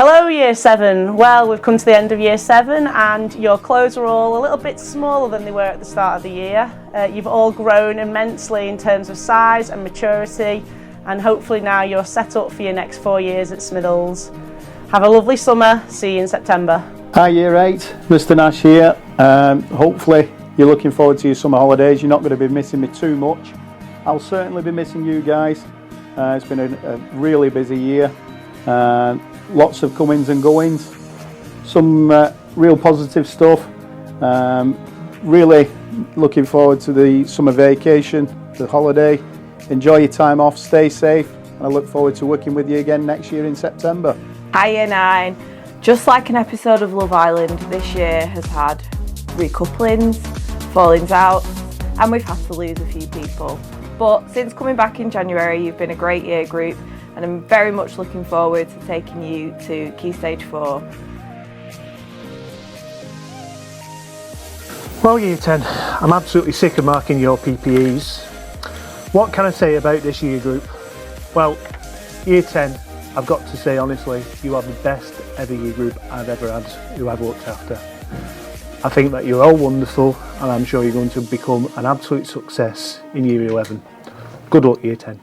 Hello Year 7. Well, we've come to the end of Year 7 and your clothes are all a little bit smaller than they were at the start of the year. You've all grown immensely in terms of size and maturity, and hopefully now you're set up for your next 4 years at Smithills. Have a lovely summer. See you in September. Hi Year 8, Mr Nash here. Hopefully you're looking forward to your summer holidays. You're not going to be missing me too much. I'll certainly be missing you guys. It's been a really busy year. Lots of comings and goings, some real positive stuff. Really looking forward to the summer vacation, the holiday. Enjoy your time off, stay safe, and I look forward to working with you again next year in September. Hi Year 9. Just like an episode of Love Island, this year has had recouplings, fallings out, and we've had to lose a few people. But since coming back in January, you've been a great year group, and I'm very much looking forward to taking you to Key Stage 4. Well, Year 10, I'm absolutely sick of marking your PPEs. What can I say about this year group? Well, Year 10, I've got to say honestly, you are the best ever year group I've ever had, who I've looked after. I think that you're all wonderful, and I'm sure you're going to become an absolute success in Year 11. Good luck, Year 10.